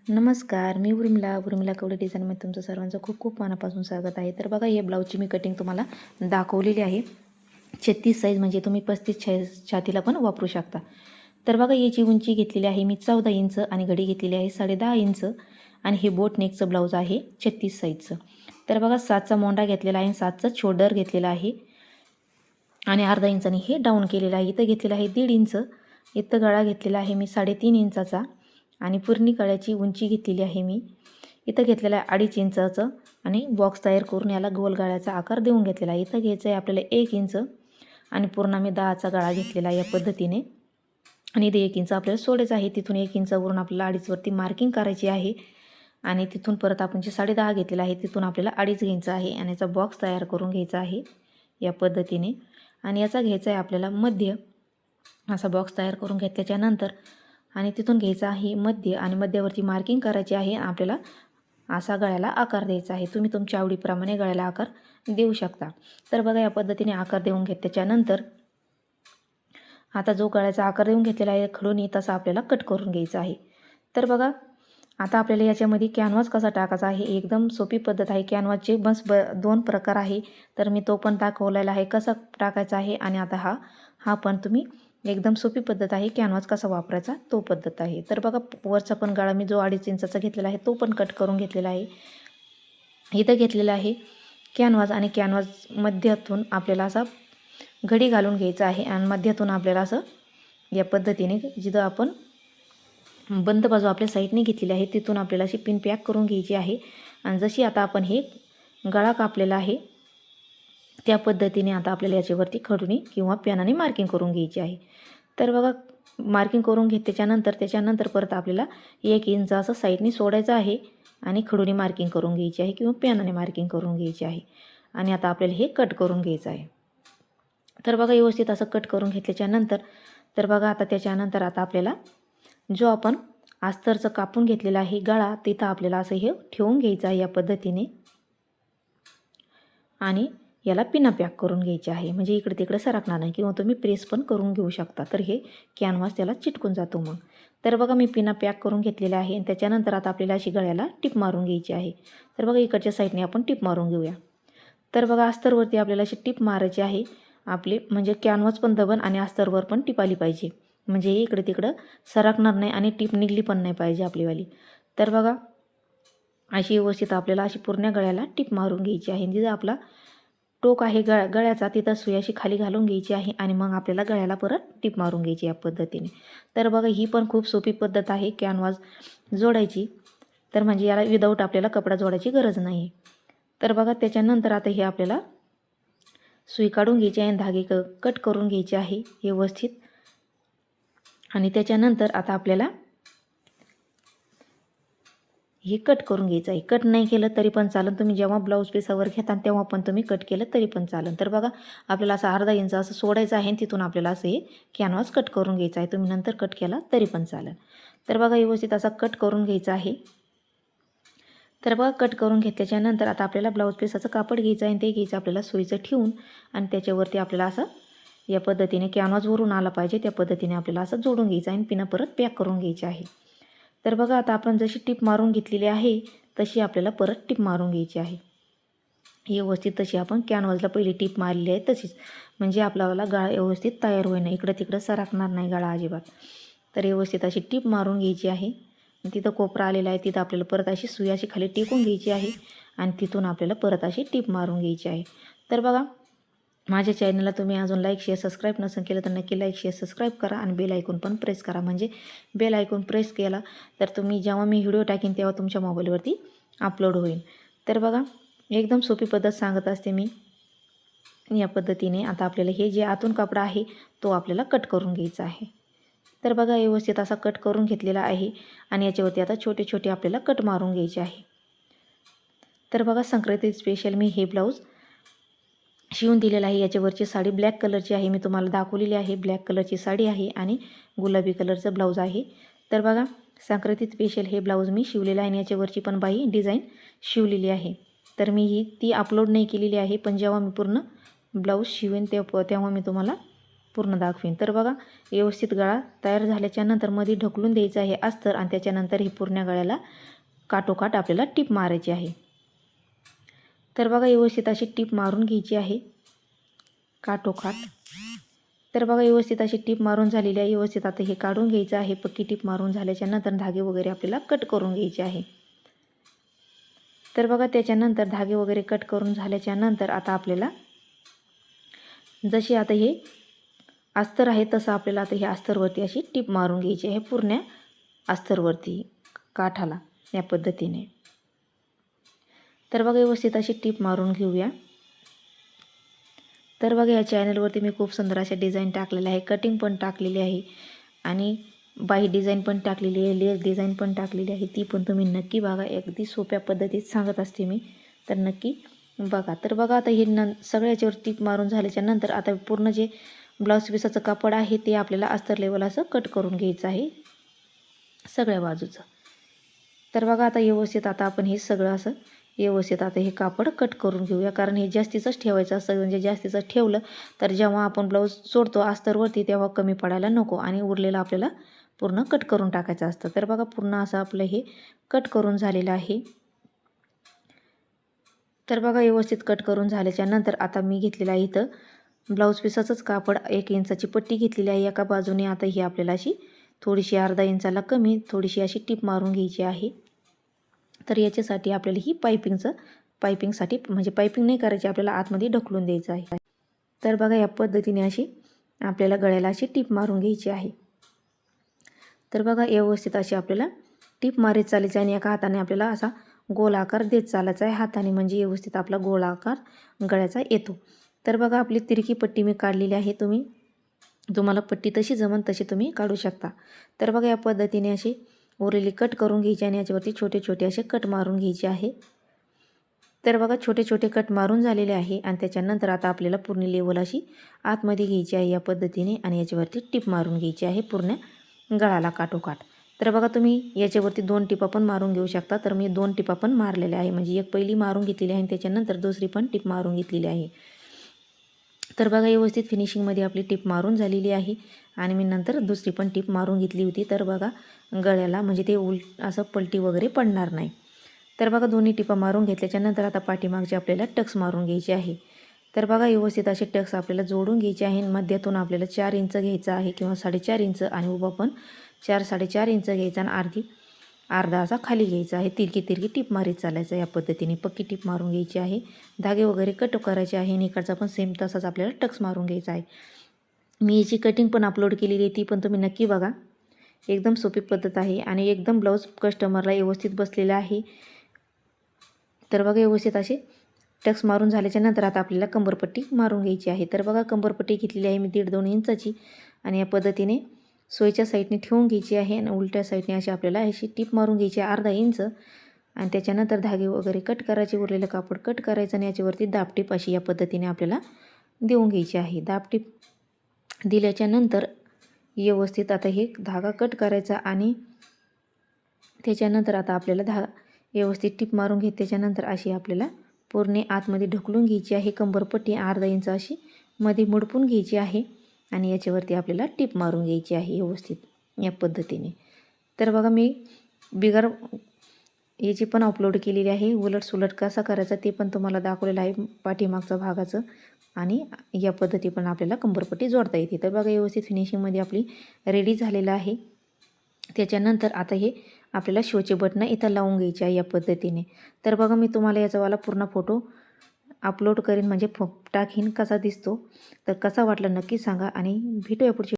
नमस्कार, मी उर्मिला कवडे डिझाईनमध्ये तुमचं सर्वांचं खूप खूप मनापासून स्वागत आहे. तर बघा, हे ब्लाऊजची मी कटिंग तुम्हाला दाखवलेली आहे. 36 साईज म्हणजे तुम्ही 35 छातीला पण वापरू शकता. तर बघा, याची उंची घेतलेली आहे मी 14 इंच आणि घडी घेतलेली आहे 10.5 इंच आणि हे बोट नेकचं ब्लाऊज आहे 36 साईजचं. तर बघा, 7चा मोंडा घेतलेला आहे, 7चा शोल्डर घेतलेला आहे आणि अर्धा इंचाने हे डाऊन केलेलं आहे. इथं घेतलेलं आहे 1.5 इंच, इथं गळा घेतलेला आहे मी 3.5 इंचाचा आणि पूर्णी गळ्याची उंची घेतलेली आहे मी. इथं घेतलेला आहे 2.5 इंचाचं आणि बॉक्स तयार करून याला गोल गळ्याचा आकार देऊन घेतलेला आहे. इथं घ्यायचं आहे आपल्याला 1 इंच आणि पूर्ण मी 10चा गळा घेतलेला आहे या पद्धतीने. आणि इथे 1 इंच आपल्याला सोडायचं आहे. तिथून 1 इंचावरून आपल्याला 2.5 वरती मार्किंग करायची आहे आणि तिथून परत आपण जे 10.5 घेतलेला आहे तिथून आपल्याला 2.5 घ्यायचं आहे आणि याचा बॉक्स तयार करून घ्यायचा आहे या पद्धतीने. आणि याचा घ्यायचा आहे आपल्याला मध्य, असा बॉक्स तयार करून घेतल्याच्यानंतर आणि तिथून घ्यायचा आहे मध्य आणि मध्यावरती मार्किंग करायची आहे. आपल्याला असा गळ्याला आकार द्यायचा आहे. तुम्ही तुमच्या आवडीप्रमाणे गळ्याला आकार देऊ शकता. तर बघा, या पद्धतीने आकार देऊन घेतल्याच्यानंतर आता जो गळ्याचा आकार देऊन घेतलेला आहे खडून तसा आपल्याला कट करून घ्यायचा आहे. तर बघा, आता आपल्याला याच्यामध्ये कॅनव्हास कसा टाकायचा आहे, एकदम सोपी पद्धत आहे. कॅनव्हासचे बस 2 प्रकार आहे, तर मी तो पण दाखवलेला आहे कसा टाकायचा आहे. आणि आता हा पण तुम्ही एकदम सोपी पद्धत आहे, कॅनव्हास कसा वापरायचा तो पद्धत आहे. तर बघा, वरचा पण गळा मी जो 2.5 इंचाचा घेतलेला आहे तो पण कट करून घेतलेला आहे. इथं घेतलेला आहे कॅनव्हास आणि कॅनव्हास मध्यातून आपल्याला असा घडी घालून घ्यायचा आहे आणि मध्यातून आपल्याला असं या पद्धतीने जिथं आपण बंद बाजू आपल्या साईडने घेतलेली आहे तिथून आपल्याला अशी पिन पॅक करून घ्यायची आहे. आणि जशी आता आपण हे गळा कापलेला आहे त्या पद्धतीने आता आपल्याला याच्यावरती खडूने किंवा पेनाने मार्किंग करून घ्यायची आहे. तर बघा, मार्किंग करून त्याच्यानंतर परत आपल्याला 1 इंच असं साईडने सोडायचं आहे आणि खडूने मार्किंग करून घ्यायची आहे किंवा पेनाने मार्किंग करून घ्यायची आहे. आणि आता आपल्याला हे कट करून घ्यायचं आहे. तर बघा, व्यवस्थित असं कट करून घेतल्याच्यानंतर तर बघा, आता त्याच्यानंतर आता आपल्याला जो आपण अस्तरचं कापून घेतलेला आहे गळा तिथं आपल्याला असं हे ठेवून घ्यायचं आहे या पद्धतीने आणि याला पिना पॅक करून घ्यायची आहे. म्हणजे इकडे तिकडे सरकणार नाही किंवा तुम्ही प्रेस पण करून घेऊ शकता. तर हे कॅनव्हास त्याला चिटकून जातो मग. तर बघा, मी पिना पॅक करून घेतलेला आहे आणि त्याच्यानंतर आता आपल्याला अशी गळ्याला टिप मारून घ्यायची आहे. तर बघा, इकडच्या साईडने आपण टिप मारून घेऊया. तर बघा, अस्तरवरती आपल्याला अशी टिप मारायची आहे आपली, म्हणजे कॅनव्हास पण दबन आणि अस्तरवर पण टिप आली पाहिजे. म्हणजे हे इकडे तिकडं सरकणार नाही आणि टिप निघली पण नाही पाहिजे आपलीवाली. तर बघा, अशी व्यवस्थित आपल्याला अशी पूर्ण गळ्याला टिप मारून घ्यायची आहे. जिथं आपला टोक आहे गळ्याचा तिथं सुई अशी खाली घालून घ्यायची आहे आणि मग आपल्याला गळ्याला परत टिप मारून घ्यायची या पद्धतीने. तर बघा, ही पण खूप सोपी पद्धत आहे कॅनव्हास जोडायची. तर म्हणजे याला विदाऊट आपल्याला कपडा जोडायची गरज नाही. तर बघा, त्याच्यानंतर आता हे आपल्याला सुई काढून घ्यायची आहे आणि धागे कट करून घ्यायचे आहे व्यवस्थित. आणि त्याच्यानंतर आता आपल्याला हे कट करून घ्यायचं आहे. कट नाही केलं तरी पण चालेल, तुम्ही जेव्हा ब्लाऊज पीसावर घेता तेव्हा पण तुम्ही कट केलं तरी पण चालेल. तर बघा, आपल्याला असं अर्धा इंच असं सोडायचं आहे आणि तिथून आपल्याला असं हे कॅनव्हास कट करून घ्यायचं आहे. तुम्ही नंतर कट केला तरी पण चालेल. तर बघा, व्यवस्थित असा कट करून घ्यायचा आहे. तर बघा, कट करून घेतल्याच्यानंतर आता आपल्याला ब्लाऊज पीसाचं कापड घ्यायचं आहे आणि ते घ्यायचं आपल्याला सुईचं ठेवून आणि त्याच्यावरती आपल्याला असं या पद्धतीने कॅनव्हास वरून आला पाहिजे त्या पद्धतीने आपल्याला असं जोडून घ्यायचं आहे आणि पिनं परत पॅक करून घ्यायची आहे. तर बघा, आता आपण जशी टिप मारून घेतलेली आहे तशी आपल्याला परत टिप मारून घ्यायची आहे. व्यवस्थित तशी आपण कॅनव्हासला पहिली टिप मारलेली आहे तशीच, म्हणजे आपल्याला गळा व्यवस्थित तयार होईना, इकडं तिकडं सरकणार नाही गळा अजिबात. तर व्यवस्थित अशी टिप मारून घ्यायची आहे. तिथं कोपरा आलेला आहे तिथं आपल्याला परत अशी सुई अशी खाली टिकून घ्यायची आहे आणि तिथून आपल्याला परत अशी टिप मारून घ्यायची आहे. तर बघा, माझ्या चॅनलला तुम्ही अजून लाईक शेअर सबस्क्राईब नसेल केलं तर नक्की लाईक शेअर सबस्क्राईब करा आणि बेल आयकॉन पण प्रेस करा. म्हणजे बेल आयकॉन प्रेस केला तर तुम्ही जेव्हा मी व्हिडिओ टाकीन तेव्हा तुमच्या मोबाईलवरती अपलोड होईल. तर बघा, एकदम सोपी पद्धत सांगत असते मी या पद्धतीने. आता आपल्याला हे जे आतून कपडा आहे तो आपल्याला कट करून घ्यायचा आहे. तर बघा, व्यवस्थित असा कट करून घेतलेला आहे आणि याच्यावरती आता छोटे छोटे आपल्याला कट मारून घ्यायचे आहे. तर बघा, संक्रांती स्पेशल मी हे ब्लाऊज शिवून दिलेला आहे. याच्यावरची साडी ब्लॅक कलरची आहे, मी तुम्हाला दाखवलेली आहे. ब्लॅक कलरची साडी आहे आणि गुलाबी कलरचं ब्लाऊज आहे. तर बघा, संक्रांती स्पेशल हे ब्लाऊज मी शिवलेलं आहे आणि याच्यावरची पण बाई डिझाईन शिवलेली आहे. तर ती अपलोड नाही केलेली आहे, पण जेव्हा मी पूर्ण ब्लाऊज शिवेन तेव्हा मी तुम्हाला पूर्ण दाखवीन. तर बघा व्यवस्थित गळा तयार झाल्याच्या नंतर मध्ये ढकलून द्यायचं आहे अस्तर आणि त्याच्यानंतर ही पूर्ण गळ्याला काठोकाठ आपल्याला टीप मारायची आहे. तर बघा व्यवस्थित अशी टीप मारून घ्यायची आहे काठोकाठ. तर बघा व्यवस्थित अशी टीप मारून झालेली आहे. व्यवस्थित आता हे काढून घ्यायचं आहे. पक्की टीप मारून झाल्याच्या नंतर धागे वगैरे आपल्याला कट करून घ्यायचे आहे. तर बघा त्याच्यानंतर धागे वगैरे कट करून झाल्याच्या नंतर आता आपल्याला जशी आता हे अस्तर आहे तसं आपल्याला आता हे अस्तरवरती अशी टीप मारून घ्यायची आहे पूर्ण अस्तरवरती काठाला या पद्धतीने. तर बघा व्यवस्थित अशी टीप मारून घेऊया. तर बघा या चॅनलवरती मी खूप सुंदर अशा डिझाईन टाकलेल्या आहे, कटिंग पण टाकलेली आहे आणि बाही डिझाईन पण टाकलेली आहे, लेस डिझाईन पण टाकलेली आहे. ती पण तुम्ही नक्की बघा. अगदी सोप्या पद्धतीत सांगत असते मी, तर नक्की बघा. तर बघा आता हे सगळ्याच्यावर टीप मारून झाल्याच्या नंतर आता पूर्ण जे ब्लाऊज पीसाचं कापड आहे ते आपल्याला अस्तर लेवल असं कट करून घ्यायचं आहे सगळ्या बाजूचं. तर बघा आता व्यवस्थित आता आपण हे सगळं असं व्यवस्थित आता हे कापड कट करून घेऊया. कारण हे जास्तीचंच ठेवायचं असतं, म्हणजे जास्तीचं ठेवलं तर जेव्हा आपण ब्लाऊज सोडतो अस्तरवरती तेव्हा कमी पडायला नको आणि उरलेलं आपल्याला पूर्ण कट करून टाकायचं असतं. तर बघा पूर्ण असं आपलं हे कट करून झालेलं आहे. तर बघा व्यवस्थित कट करून झाल्याच्या नंतर आता मी घेतलेलं आहे इथं ब्लाऊज पीसाचंच कापड 1 इंचाची पट्टी घेतलेली आहे एका बाजूने. आता ही आपल्याला अशी थोडीशी अर्धा इंचाला कमी थोडीशी अशी टीप मारून घ्यायची आहे. तर याच्यासाठी आपल्याला ही पायपिंगसाठी म्हणजे पायपिंग नाही करायची, आपल्याला आतमध्ये ढकलून द्यायचं आहे. तर बघा या पद्धतीने अशी आपल्याला गळ्याला अशी टीप मारून घ्यायची आहे. तर बघा व्यवस्थित अशी आपल्याला टीप मारीत चालायची आणि एका हाताने आपल्याला असा गोलाकार देत चालायचा आहे हाताने, म्हणजे व्यवस्थित आपला गोलाकार गळ्याचा येतो. तर बघा आपली तिरकी पट्टी मी काढलेली आहे. तुम्हाला पट्टी तशी जमन तशी तुम्ही काढू शकता. तर बघा या पद्धतीने अशी उरलेली कट करून घ्यायची आणि याच्यावरती छोटे छोटे असे कट मारून घ्यायचे आहे. तर बघा छोटे छोटे कट मारून झालेले आहे आणि त्याच्यानंतर आता आपल्याला पूर्ण लेवल अशी आतमध्ये घ्यायची आहे या पद्धतीने आणि याच्यावरती टीप मारून घ्यायची आहे पूर्ण गळाला काठोकाठ. तर बघा तुम्ही याच्यावरती 2 टिपा पण मारून घेऊ शकता. तर मी 2 टिपा पण मारलेल्या आहे, म्हणजे एक पहिली मारून घेतलेली आहे आणि त्याच्यानंतर दुसरी पण टीप मारून घेतलेली आहे. तर बघा व्यवस्थित फिनिशिंगमध्ये आपली टीप मारून झालेली आहे आणि मी नंतर दुसरी पण टीप मारून घेतली होती. तर बघा गळ्याला म्हणजे ते असं पलटी वगैरे पडणार नाही. तर बघा दोन्ही टिपा मारून घेतल्याच्या नंतर आता पाठीमागचे आपल्याला टक्स मारून घ्यायचे आहे. तर बघा व्यवस्थित असे टक्स आपल्याला जोडून घ्यायचे आहे. मध्यातून आपल्याला 4 इंच घ्यायचं आहे किंवा 4.5 इंच आणि उभा पण 4-4.5 इंच घ्यायचा आणि अर्धा असा खाली घ्यायचा आहे. तिरकी टीप मारीत चालायचं या पद्धतीने. पक्की टीप मारून घ्यायची आहे. धागे वगैरे कट करायचे आहे आणि इकडचा पण सेम तसाच आपल्याला टक्स मारून घ्यायचा आहे. मी याची कटिंग पण अपलोड केलेली आहे, ती पण तुम्ही नक्की बघा. एकदम सोपी पद्धत आहे आणि एकदम ब्लाऊज कस्टमरला व्यवस्थित बसलेला आहे. तर बघा व्यवस्थित असे टक्स मारून झाल्याच्या नंतर आता आपल्याला कंबरपट्टी मारून घ्यायची आहे. तर बघा कंबरपट्टी घेतलेली आहे मी 1.5-2 इंचाची आणि या पद्धतीने सोयीच्या साईडने ठेवून घ्यायची आहे आणि उलट्या साईडने अशी आपल्याला अशी टीप मारून घ्यायची आहे अर्धा इंच आणि त्याच्यानंतर धागे वगैरे कट करायचे, उरलेलं कापड कट करायचं आणि याच्यावरती दाबटीप अशी या पद्धतीने आपल्याला देऊन घ्यायची आहे. दाबटीप दिल्याच्या नंतर व्यवस्थित आता हे धागा कट करायचा आणि त्याच्यानंतर आता आपल्याला व्यवस्थित टीप मारून घेत त्याच्यानंतर अशी आपल्याला पूर्ण आतमध्ये ढकलून घ्यायची आहे. कंबरपट्टी अर्धा इंच अशी मध्ये मुडपून घ्यायची आहे आणि याच्यावरती आपल्याला टीप मारून घ्यायची आहे व्यवस्थित या पद्धतीने. तर बघा मी बिगर याची पण अपलोड केलेली आहे. उलट सुलट कसा करायचा ते पण तुम्हाला दाखवलेलं आहे पाठीमागचा भागाचं आणि या पद्धती पण आपल्याला कंबरपट्टी जोडता येते. तर बघा व्यवस्थित फिनिशिंगमध्ये आपली रेडी झालेलं आहे. त्याच्यानंतर आता हे आपल्याला शोचे बटणं इथं लावून घ्यायचे आहे या पद्धतीने. तर बघा मी तुम्हाला याचावाला पूर्ण फोटो अपलोड करीन, म्हणजे टाकीन कसा दिसतो. तर कसा वाटला नक्की सांगा आणि भेटूया पुढच्या